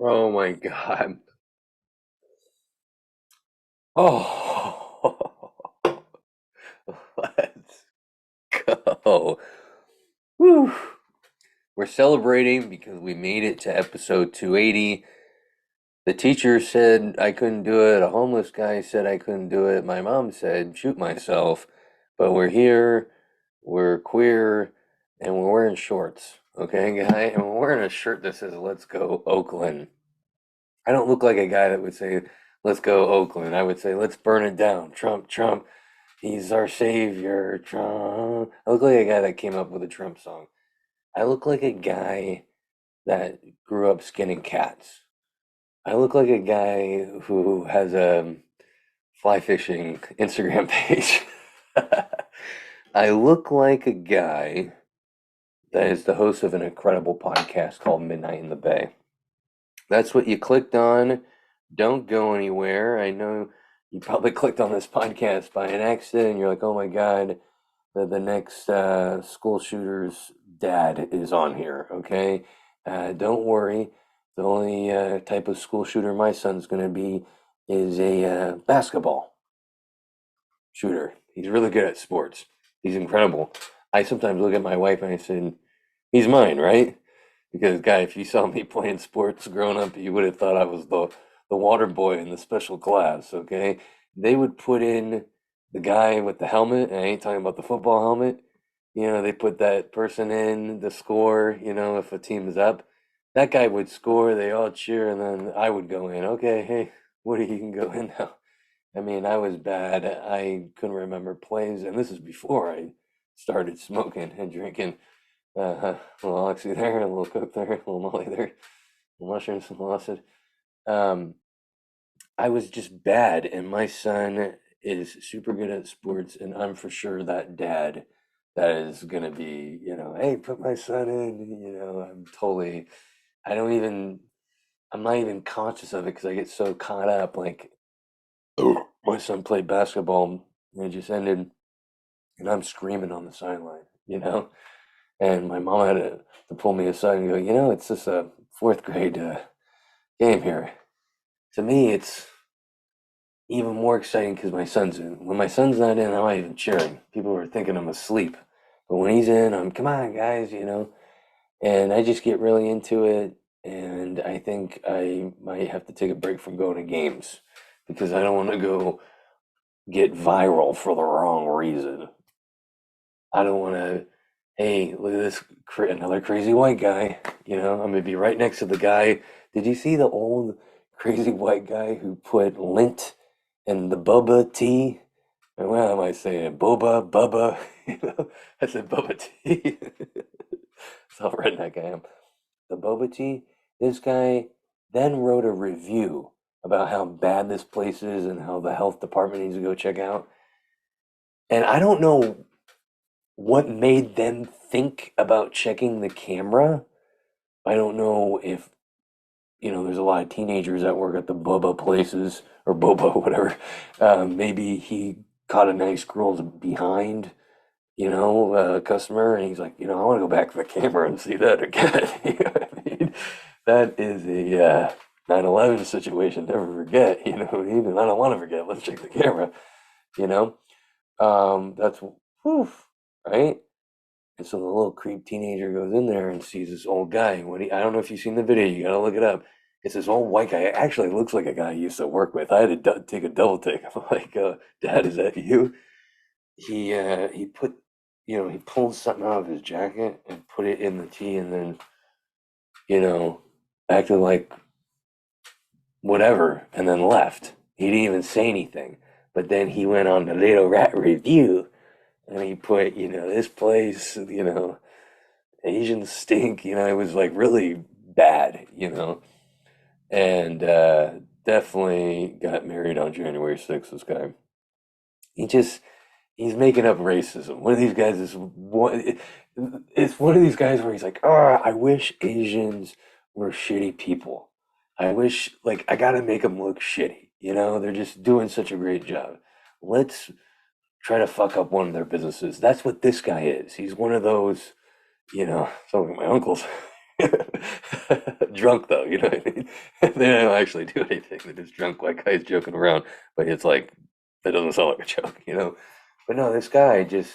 Oh my God. Oh, let's go. Woo. We're celebrating because we made it to episode 280. The teacher said I couldn't do it. A homeless guy said I couldn't do it. My mom said shoot myself. But we're here, we're queer, and we're wearing shorts. Okay, guy? And we're wearing a shirt that says Let's Go Oakland. I don't look like a guy that would say, let's go Oakland. I would say, let's burn it down. Trump, Trump, he's our savior. Trump. I look like a guy that came up with a Trump song. I look like a guy that grew up skinning cats. I look like a guy who has a fly fishing Instagram page. I look like a guy that is the host of an incredible podcast called Midnight in the Bay. That's what you clicked on. Don't go anywhere. I know you probably clicked on this podcast by an accident and you're like, oh my God, the next school shooter's dad is on here, okay? Don't worry. The only type of school shooter my son's going to be is a basketball shooter. He's really good at sports. He's incredible. I sometimes look at my wife and I say, he's mine, right? Because, guy, if you saw me playing sports growing up, you would have thought I was the water boy in the special class, okay? They would put in the guy with the helmet, and I ain't talking about the football helmet. You know, they put that person in to score, you know, if a team is up. That guy would score, they all cheer, and then I would go in. Okay, hey, Woody, you can go in now. I mean, I was bad. I couldn't remember plays, and this is before I started smoking and drinking. A little oxy there, a little coke there, a little molly there, a little mushrooms, a little acid. Um, I was just bad, and my son is super good at sports, and I'm for sure that dad that is gonna be, you know, hey, put my son in, you know, I don't even, I'm not even conscious of it because I get so caught up. Like, my son played basketball, and it just ended, and I'm screaming on the sideline, you know? And my mom had to pull me aside and go, you know, it's just a fourth grade game here. To me, it's even more exciting because my son's in. When my son's not in, I'm not even cheering. People are thinking I'm asleep. But when he's in, I'm, come on, guys, you know. And I just get really into it. And I think I might have to take a break from going to games because I don't want to go get viral for the wrong reason. I don't want to, hey, look at this, another crazy white guy. You know, I'm gonna be right next to the guy. Did you see the old crazy white guy who put lint in the boba tea? And what am I saying? Boba, bubba. You know, I said boba tea. That's how redneck I am. The boba tea. This guy then wrote a review about how bad this place is and how the health department needs to go check out. And I don't know what made them think about checking the camera. I don't know if, you know, there's a lot of teenagers that work at the boba places or boba, whatever. Maybe he caught a nice girl's behind, you know, customer, and he's like, you know, I want to go back to the camera and see that again. You know what I mean? That is a 9/11 situation. Never forget, you know what I mean? And I don't want to forget. Let's check the camera, you know? That's, whew, right? And so the little creep teenager goes in there and sees this old guy. I don't know if you've seen the video, you gotta look it up. It's this old white guy. It actually looks like a guy I used to work with. I had to take a double take. I'm like, Dad, is that you? He put, you know, he pulled something out of his jacket and put it in the tea and then, you know, acted like whatever and then left. He didn't even say anything. But then he went on the Little Rat review and he put, you know, this place, you know, Asians stink, you know, it was like really bad, you know, and definitely got married on January 6th, this guy. He just, he's making up racism. One of these guys is one, it's one of these guys where he's like, oh, I wish Asians were shitty people. I wish, like, I gotta make them look shitty, you know, they're just doing such a great job. Let's try to fuck up one of their businesses. That's what this guy is. He's one of those, you know, some of my uncles. Drunk though, you know what I mean? They don't actually do anything. They're just drunk like guys joking around. But it's like that doesn't sound like a joke, you know? But no, this guy just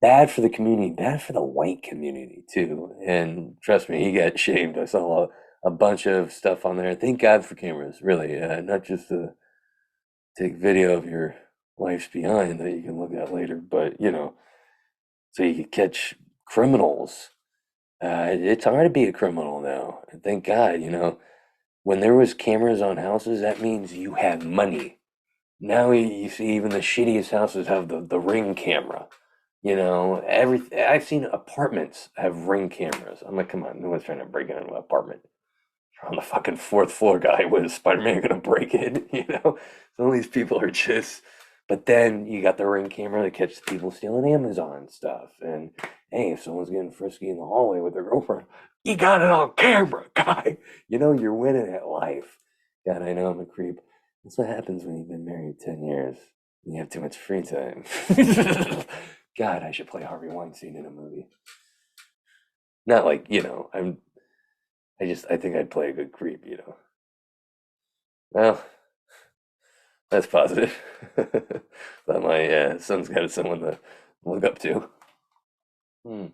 bad for the community, bad for the white community too. And trust me, he got shamed. I saw a bunch of stuff on there. Thank God for cameras, really, not just to take video of your life's behind that you can look at later, but so you can catch criminals. It's hard to be a criminal now. And thank God, when there was cameras on houses, that means you have money. Now you see even the shittiest houses have the ring camera. I've seen apartments have ring cameras. I'm like, come on, no one's trying to break into an apartment. On the fucking fourth floor, guy. Was Spider-Man gonna break in? Some of these people are just. But then you got the ring camera that catches people stealing Amazon stuff. And hey, if someone's getting frisky in the hallway with their girlfriend, you got it on camera, guy. You're winning at life. God, I know I'm a creep. That's what happens when you've been married 10 years. You have too much free time. God, I should play Harvey Weinstein in a movie. Not like, I think I'd play a good creep. Well, that's positive. That my son's got someone to look up to. Hmm.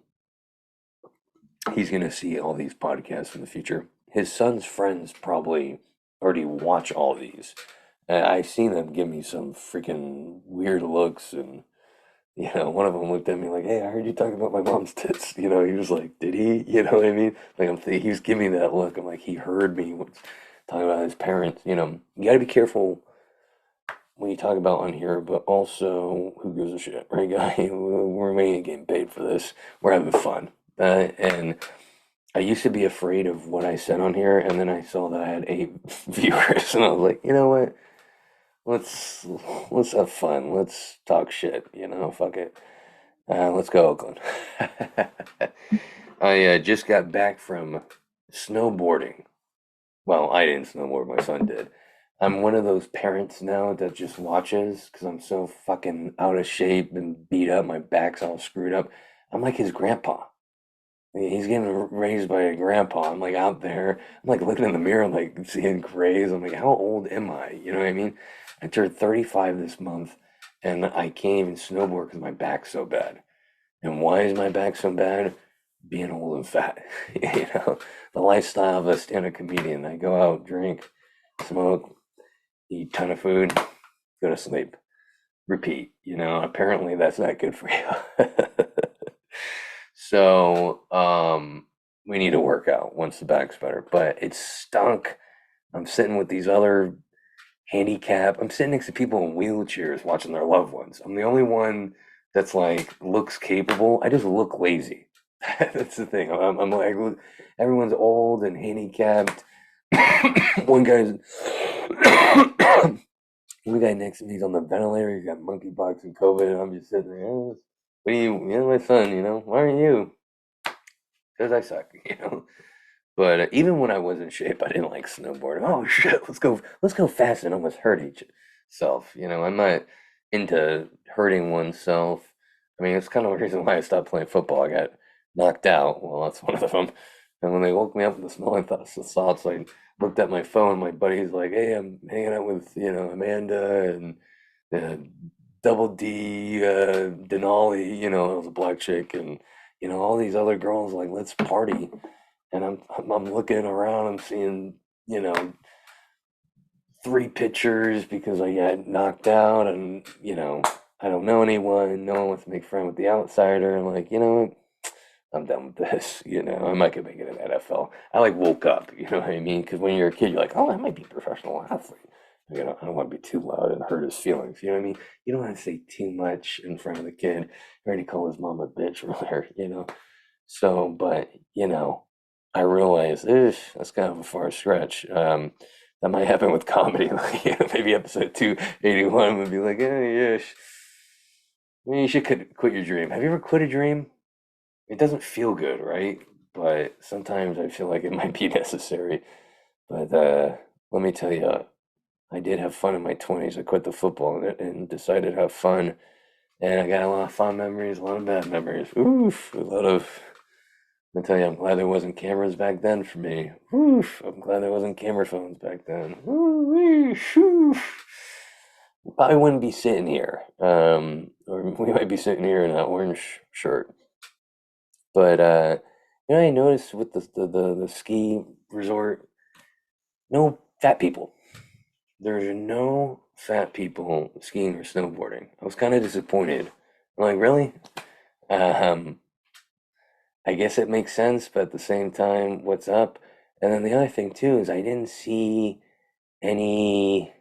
He's gonna see all these podcasts in the future. His son's friends probably already watch all these. I've seen them give me some freaking weird looks, and one of them looked at me like, "Hey, I heard you talking about my mom's tits." He was like, "Did he?" You know what I mean? Like he was giving me that look. I'm like, he heard me talking about his parents. You got to be careful when you talk about on here, but also who gives a shit, right, guy? We ain't getting paid for this. We're having fun, and I used to be afraid of what I said on here, and then I saw that I had 8 viewers, and I was like, you know what? Let's let's have fun. Let's talk shit. Fuck it. Let's go, Oakland. I just got back from snowboarding. Well, I didn't snowboard, my son did. I'm one of those parents now that just watches because I'm so fucking out of shape and beat up. My back's all screwed up. I'm like his grandpa. He's getting raised by a grandpa. I'm like out there. I'm like looking in the mirror, like seeing grays. I'm like, how old am I? You know what I mean? I turned 35 this month, and I can't even snowboard because my back's so bad. And why is my back so bad? Being old and fat. The lifestyle of a stand-up comedian. I go out, drink, smoke, eat a ton of food, go to sleep, repeat. Apparently that's not good for you. So, we need to work out once the back's better. But it stunk. I'm sitting with these other I'm sitting next to people in wheelchairs watching their loved ones. I'm the only one that's like looks capable. I just look lazy. That's the thing. I'm like, everyone's old and handicapped. One guy's one guy next to me is on the ventilator. He's got monkeypox and COVID, and I'm just sitting there. "Oh, what are you? My son. Why aren't you? Because I suck. But even when I was in shape, I didn't like snowboarding. Oh shit, let's go fast and almost hurt each self. I'm not into hurting oneself. I mean, it's kind of the reason why I stopped playing football. I got knocked out. Well, that's one of them. And when they woke me up with the smelling thoughts, I looked at my phone. My buddy's like, "Hey, I'm hanging out with Amanda and uh, Double D Denali. It was a black chick, and all these other girls. Like, let's party." And I'm looking around. I'm seeing you know 3 pictures because I got knocked out, and I don't know anyone. No one wants to make friends with the outsider. I'm like, what? I'm done with this. I might could make it in NFL. I like woke up. You know what I mean? Because when you're a kid, you're like, oh, I might be a professional athlete. I don't want to be too loud and hurt his feelings. You know what I mean? You don't want to say too much in front of the kid. I already called his mom a bitch earlier. So, but I realize that's kind of a far stretch. That might happen with comedy. Like, maybe episode 281 would be like, yeah, maybe you should quit your dream. Have you ever quit a dream? It doesn't feel good, right? But sometimes I feel like it might be necessary. But let me tell you, I did have fun in my 20s. I quit the football and decided to have fun. And I got a lot of fun memories, a lot of bad memories. Oof, I tell you, I'm glad there wasn't cameras back then for me. Oof, I'm glad there wasn't camera phones back then. Ooh-wee, shoo. Probably wouldn't be sitting here. Or we might be sitting here in an orange shirt. But I noticed with the ski resort, no fat people. There's no fat people skiing or snowboarding. I was kind of disappointed. I'm like, really? Um, I guess it makes sense, but at the same time, what's up? And then the other thing too is I didn't see any,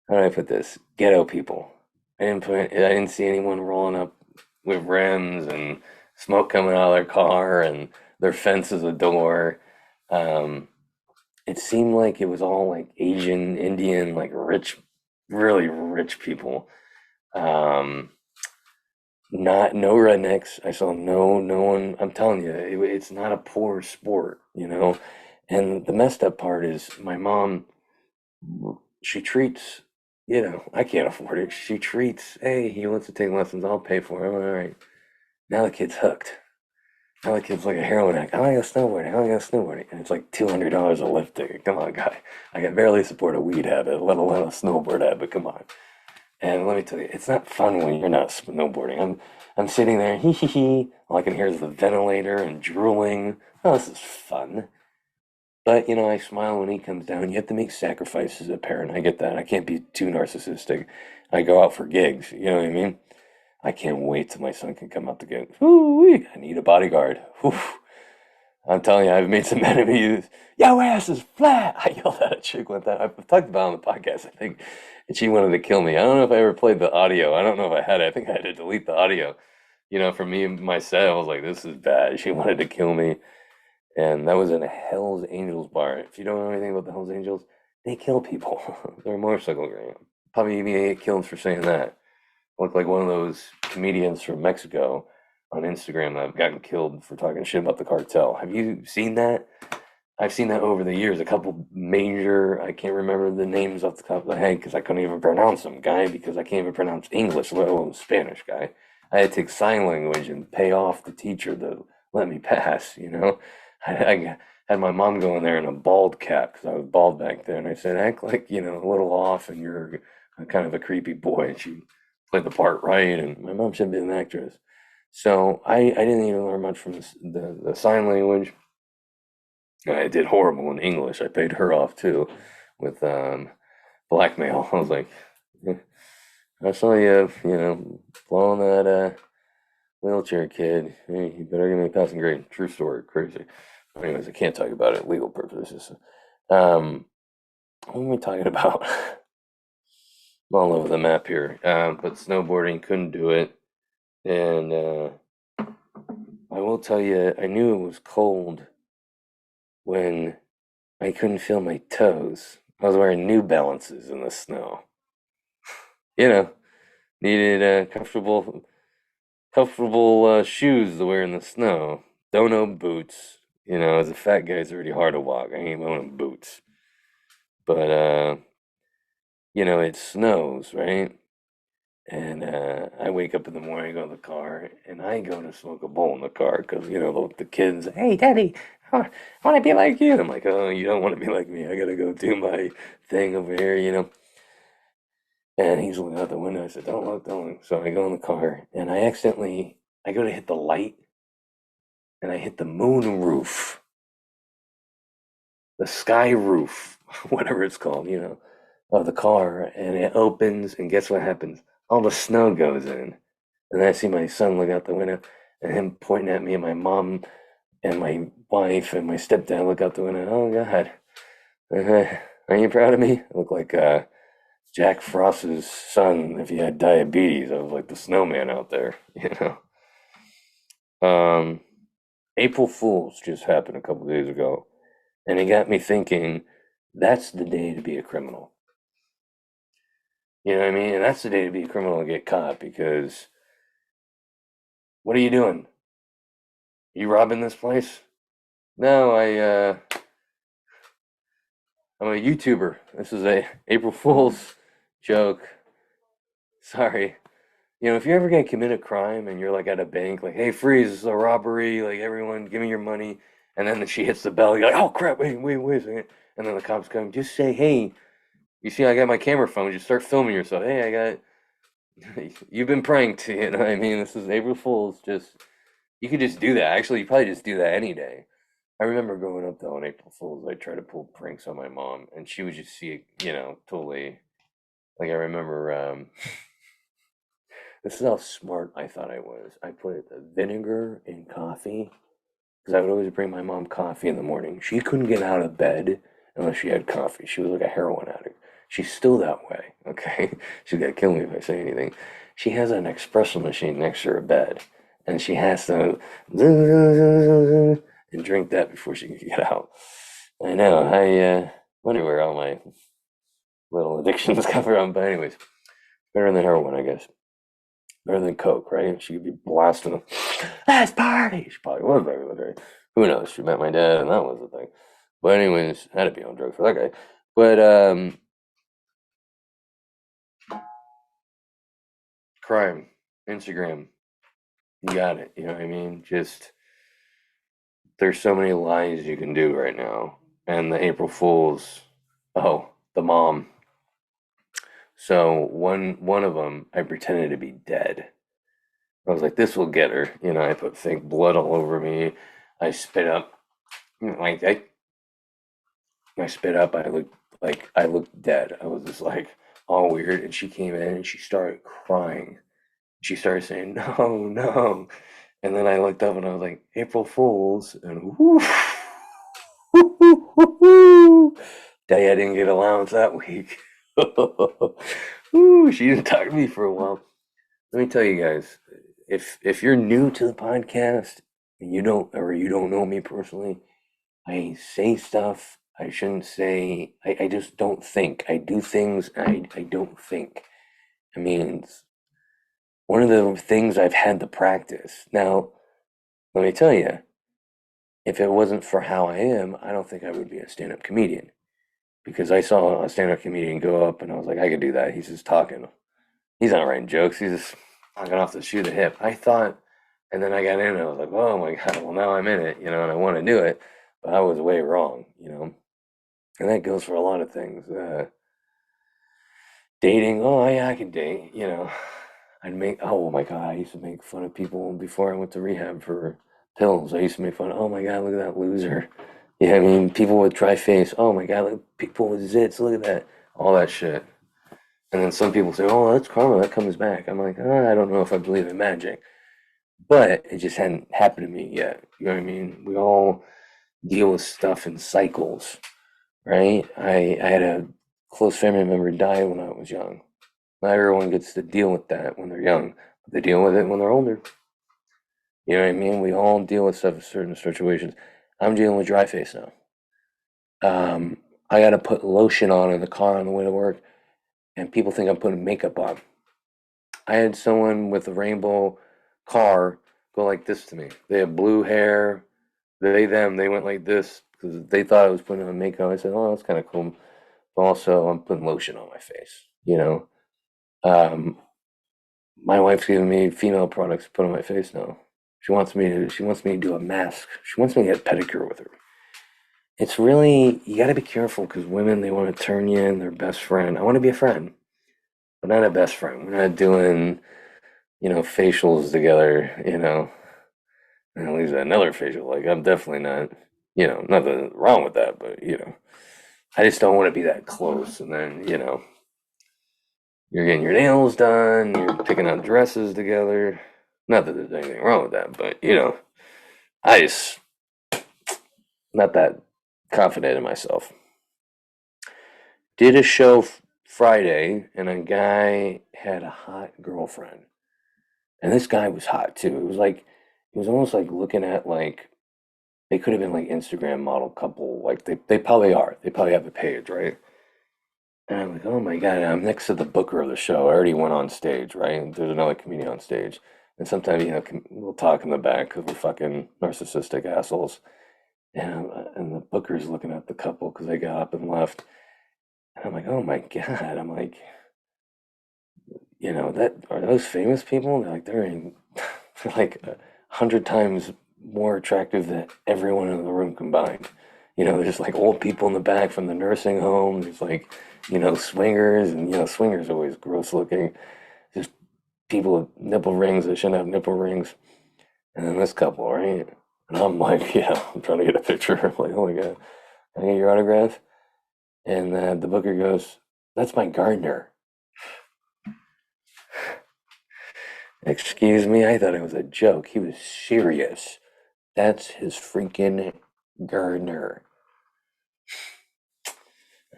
how do I put this? Ghetto people. I didn't see anyone rolling up with rims and smoke coming out of their car and their fence is a door. Um, it seemed like it was all like Asian, Indian, like rich, really rich people. Um, Not no rednecks. I saw no one. I'm telling you, it's not a poor sport, you know. And the messed up part is my mom. She treats, I can't afford it. She treats. Hey, he wants to take lessons. I'll pay for it. All right. Now the kid's hooked. Now the kid's like a heroin addict. I want to go snowboarding. I want to go snowboarding. And it's like $200 a lift ticket. Come on, guy. I can barely support a weed habit, let alone a snowboard habit. Come on. And let me tell you, it's not fun when you're not snowboarding. I'm sitting there, hee hee hee. All I can hear is the ventilator and drooling. Oh, this is fun. But I smile when he comes down. You have to make sacrifices as a parent. I get that. I can't be too narcissistic. I go out for gigs. You know what I mean? I can't wait till my son can come out to get. Ooh, I need a bodyguard. Whew. I'm telling you, I've made some enemies. Yo, ass is flat. I yelled at a chick one time. I've talked about it on the podcast, I think, and she wanted to kill me. I don't know if I ever played the audio. I don't know if I had it. I think I had to delete the audio. For me and my set, I was like, this is bad. She wanted to kill me, and that was in a Hell's Angels bar. If you don't know anything about the Hell's Angels, they kill people. They're a motorcycle gang. Probably even get killed for saying that. Look like one of those comedians from Mexico on Instagram that have gotten killed for talking shit about the cartel. Have you seen that? I've seen that over the years. A couple major, I can't remember the names off the top of the head because I couldn't even pronounce them, guy, because I can't even pronounce English, let alone Spanish, guy. I had to take sign language and pay off the teacher to let me pass. I had my mom go in there in a bald cap because I was bald back then. I said, act like, a little off and you're kind of a creepy boy. And she played the part right, and my mom should have been an actress. So I didn't even learn much from the sign language. I did horrible in English. I paid her off too with blackmail. I was like, "Eh, I saw you, blowing that wheelchair kid. Hey, you better give me a passing grade. True story. Crazy. Anyways, I can't talk about it legal purposes. What am we talking about? I'm all over the map here. But snowboarding, couldn't do it. And I will tell you, I knew it was cold when I couldn't feel my toes. I was wearing New Balances in the snow. You know, needed comfortable shoes to wear in the snow. Don't own boots. As a fat guy, it's already hard to walk. I ain't owning boots. But it snows, right? And I wake up in the morning, go to the car, and I go to smoke a bowl in the car because, the kids, hey, Daddy, I want to be like you. I'm like, oh, you don't want to be like me. I got to go do my thing over here. And he's looking out the window. I said, don't look, don't look. So I go in the car, and I go to hit the light, and I hit the moon roof, the sky roof, whatever it's called, of the car, and it opens, and guess what happens? All the snow goes in. And I see my son look out the window and him pointing at me, and my mom and my wife and my stepdad look out the window. Oh, God. Are you proud of me? I look like Jack Frost's son if he had diabetes. I was like the snowman out there, Um, April Fool's just happened a couple days ago, and it got me thinking that's the day to be a criminal. You know what I mean? And that's the day to be a criminal and get caught because what are you doing? You robbing this place? No, I'm a YouTuber. This is a April Fool's joke. Sorry. if you ever get commit a crime and you're like at a bank, like, hey, freeze, this is a robbery, like everyone give me your money, and then she hits the bell, you're like, oh crap, wait a second. And then the cops come, just say, hey, you see I got my camera phone, just start filming yourself. Hey, I got you've been pranked, you know what I mean? This is April Fool's, just you could just do that. Actually, you probably just do that any day. I remember growing up though on April Fool's, I tried to pull pranks on my mom, and she would just see it, totally. Like I remember, this is how smart I thought I was. I put vinegar in coffee because I would always bring my mom coffee in the morning. She couldn't get out of bed unless she had coffee. She was like a heroin addict. She's still that way, okay? She's gonna kill me if I say anything. She has an espresso machine next to her bed, and she has to and drink that before she can get out. I know. I wonder where all my little addictions come from, but anyways, better than heroin, I guess. Better than Coke, right? She could be blasting them. Let's party. She probably was back in the day. Who knows? She met my dad, and that was the thing. But anyways, had to be on drugs for that guy. But crime, Instagram, you got it. You know what I mean? Just there's so many lies you can do right now, and the April Fools. Oh, the mom. So one of them, I pretended to be dead. I was like, this will get her. I put fake blood all over me. I spit up. Like I spit up. I looked dead. I was just like all weird. And she came in and she started crying. She started saying, "No, no." And then I looked up and I was like, "April Fools!" And whoo, whoo, whoo, whoo, whoo. Day I didn't get allowance that week. Ooh, she didn't talk to me for a while. Let me tell you guys, if you're new to the podcast and you don't know me personally, I say stuff I shouldn't say. I just don't think. I do things I don't think. I mean, it's one of the things I've had to practice. Now, let me tell you, if it wasn't for how I am, I don't think I would be a stand-up comedian. Because I saw a stand-up comedian go up and I was like, I could do that. He's just talking. He's not writing jokes. He's just talking off the shoe of the hip. I thought, and then I got in and I was like, oh my God, well, now I'm in it, and I want to do it. But I was way wrong. And that goes for a lot of things. Dating, oh yeah, I can date. Oh my God, I used to make fun of people before I went to rehab for pills. I used to make fun of, oh my God, look at that loser. Yeah, I mean, people with dry face, oh my God, look, people with zits, look at that. All that shit. And then some people say, oh, that's karma, that comes back. I'm like, I don't know if I believe in magic. But it just hadn't happened to me yet. You know what I mean? We all deal with stuff in cycles, right? I had a close family member die when I was young. Not everyone gets to deal with that when they're young, but they deal with it when they're older. You know what I mean? We all deal with stuff in certain situations. I'm dealing with dry face now. Um, I got to put lotion on in the car on the way to work, and people think I'm putting makeup on. I had someone with a rainbow car go like this to me. They have blue hair. They went like this because they thought I was putting on makeup. I said, "Oh, that's kind of cool." But also, I'm putting lotion on my face. Um, my wife's giving me female products to put on my face now. She wants me to do a mask. She wants me to get a pedicure with her. It's really you got to be careful because women they want to turn you in their best friend. I want to be a friend, but not a best friend. We're not doing facials together. And at least another facial. Like I'm definitely not, nothing wrong with that, but I just don't want to be that close. And then, you're getting your nails done, you're picking out dresses together. Not that there's anything wrong with that, but I just not that confident in myself. Did a show Friday, and a guy had a hot girlfriend, and this guy was hot too. It was almost like looking at like they could have been like Instagram model couple. Like they probably are. They probably have a page, right? And I'm like, oh my God, I'm next to the booker of the show. I already went on stage, right? And there's another comedian on stage. And sometimes, we'll talk in the back because we're fucking narcissistic assholes. And the booker's looking at the couple because they got up and left. And I'm like, oh my God. I'm like, that are those famous people? They're like 100 times more attractive than everyone in the room combined. There's just like old people in the back from the nursing home. There's like, swingers, and swingers are always gross looking. Just people with nipple rings that shouldn't have nipple rings. And then this couple, right? And I'm like, yeah, I'm trying to get a picture. I'm like, oh my God, can I get your autograph? And the booker goes, that's my gardener. Excuse me, I thought it was a joke. He was serious. That's his freaking gardener.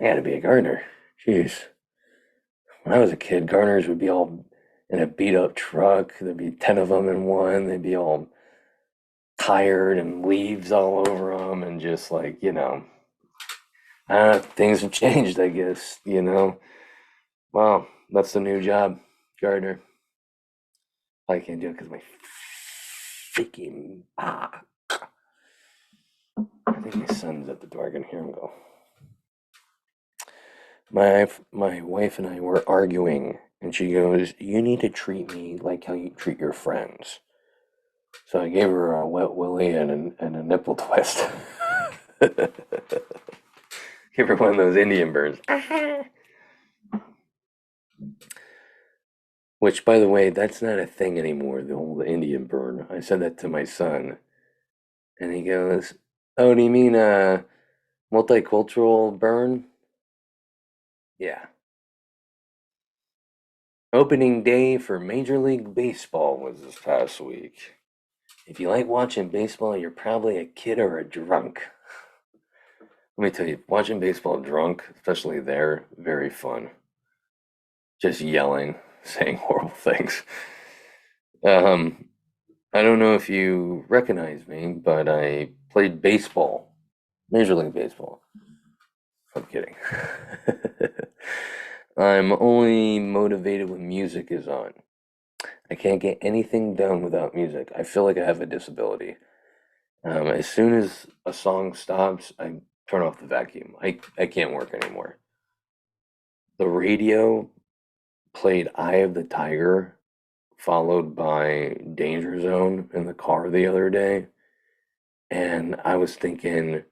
I gotta be a gardener. Jeez. When I was a kid, gardeners would be all in a beat up truck. There'd be 10 of them in one. They'd be all tired and leaves all over them, and just like, things have changed, I guess. Well, that's the new job, gardener. I can't do it because my freaking I think my son's at the door. I can hear him go. My wife and I were arguing, and she goes, "You need to treat me like how you treat your friends." So I gave her a wet willy and a nipple twist. Give her one of those Indian burns. Which, by the way, that's not a thing anymore, the old Indian burn. I said that to my son, and he goes, "Oh, do you mean a multicultural burn?" Yeah. Opening day for Major League Baseball was this past week. If you like watching baseball, you're probably a kid or a drunk. Let me tell you, watching baseball drunk, especially there, very fun. Just yelling, saying horrible things. Um, I don't know if you recognize me, but I played baseball, Major League Baseball. I'm kidding. I'm only motivated when music is on. I can't get anything done without music. I feel like I have a disability. As soon as a song stops, I turn off the vacuum. I can't work anymore. The radio played Eye of the Tiger, followed by Danger Zone in the car the other day. And I was thinking,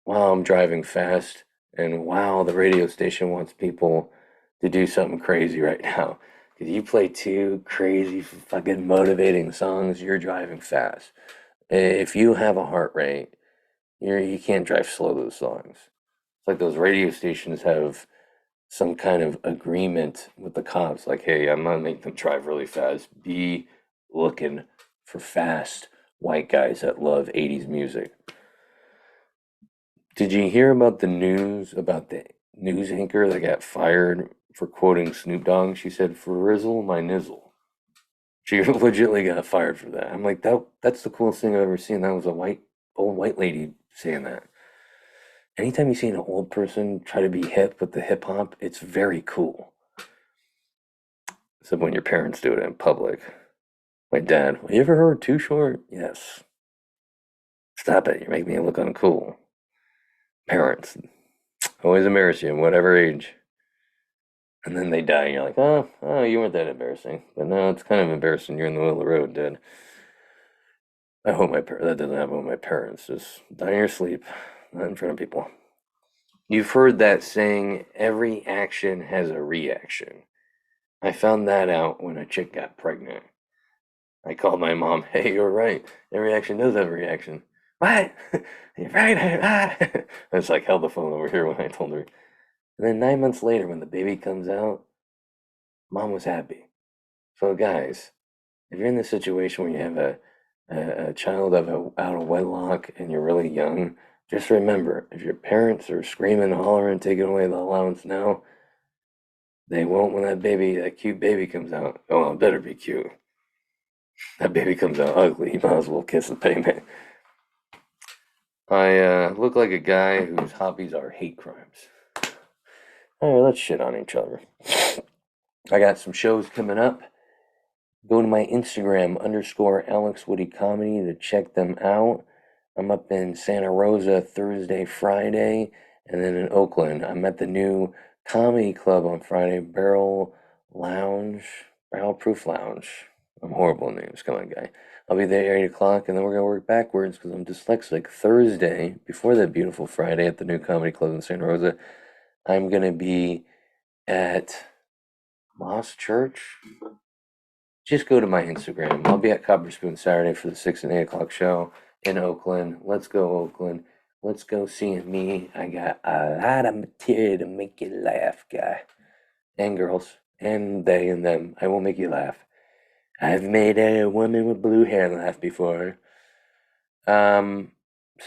wow, I'm driving fast. And wow, the radio station wants people to do something crazy right now. Because you play two crazy, fucking motivating songs, you're driving fast. If you have a heart rate, you can't drive slow those songs. It's like those radio stations have some kind of agreement with the cops, like, hey, I'm gonna make them drive really fast. Be looking for fast white guys that love 80s music. Did you hear about the news about the news anchor that got fired for quoting Snoop Dogg? She said, "For Rizzle, my nizzle." She legitimately got fired for that. I'm like, that's the coolest thing I've ever seen. That was a old white lady saying that. Anytime you see an old person try to be hip with the hip hop, it's very cool. Except when your parents do it in public. My dad, "Have you ever heard Too Short?" Yes. Stop it. You're making me look uncool. Parents always embarrass you in whatever age. And then they die, and you're like, oh, you weren't that embarrassing. But no, it's kind of embarrassing. You're in the middle of the road, dead. I hope that doesn't happen with my parents. Just die in your sleep, not in front of people. You've heard that saying, every action has a reaction. I found that out when a chick got pregnant. I called my mom, hey, you're right. Every action does have a reaction. What? You're right. I just like held the phone over here when I told her. And then 9 months later, when the baby comes out, mom was happy. So, guys, if you're in this situation where you have a child out of wedlock and you're really young, just remember, if your parents are screaming, hollering, taking away the allowance now, they won't when that cute baby comes out. Oh, well, it better be cute. That baby comes out ugly, you might as well kiss the pavement. I look like a guy whose hobbies are hate crimes. All right, let's shit on each other. I got some shows coming up. Go to my Instagram _AlexWoodyComedy to check them out. I'm up in Santa Rosa Thursday, Friday, and then in Oakland. I'm at the new comedy club on Friday, Barrel Lounge, Barrel Proof Lounge. I'm horrible at names. Come on, guy. I'll be there at 8 o'clock, and then we're going to work backwards because I'm dyslexic. Thursday, before that beautiful Friday at the New Comedy Club in Santa Rosa, I'm going to be at Moss Church. Just go to my Instagram. I'll be at Copper Spoon Saturday for the 6 and 8 o'clock show in Oakland. Let's go, Oakland. Let's go see me. I got a lot of material to make you laugh, guy. And girls. And they and them. I will make you laugh. I've made a woman with blue hair laugh before. So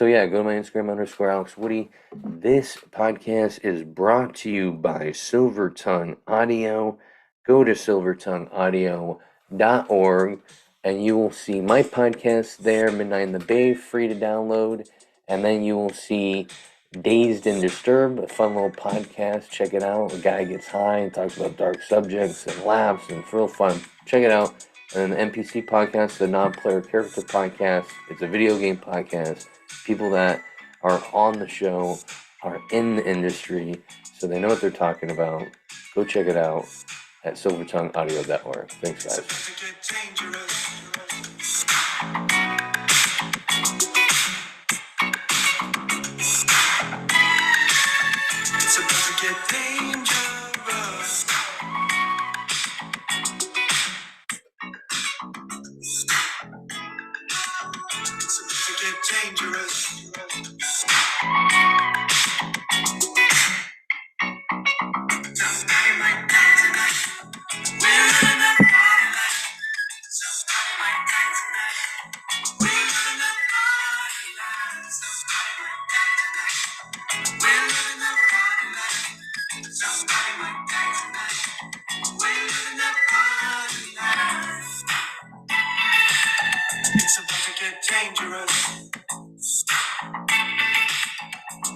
yeah, go to my Instagram _Alex Woody. This podcast is brought to you by Silver Tongue Audio. Go to silvertongueaudio.org and you will see my podcast there, Midnight in the Bay, free to download. And then you will see Dazed and Disturbed, a fun little podcast. Check it out. A guy gets high and talks about dark subjects and laughs and it's real fun. Check it out. And then the NPC podcast, the non-player character podcast. It's a video game podcast. People that are on the show are in the industry, so they know what they're talking about. Go check it out at silvertongueaudio.org. Thanks, guys. It's about to get dangerous. It's about to get dangerous. Somebody might die tonight. We're living up party life. Somebody might die tonight. We're living up party life. Somebody might die tonight. We're living up party life. Somebody might die tonight. We're living up party life. It's about to get dangerous.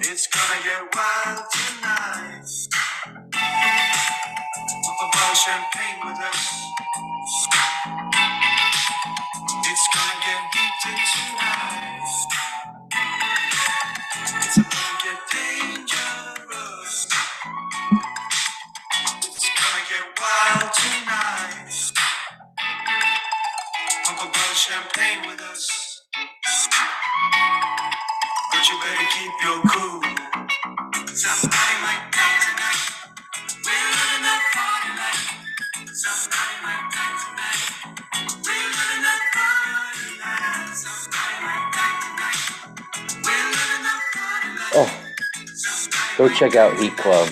It's gonna get wild tonight. Pop a bottle of champagne with us. It's gonna get heated tonight. It's about to get dangerous. It's gonna get wild tonight. Pop a bottle of champagne with us. But you better keep your cool. Somebody might die tonight. We're living that party life. Somebody might die tonight. We're living that party life. Somebody might die tonight. We're living that party life. Oh, go check out Heat Club.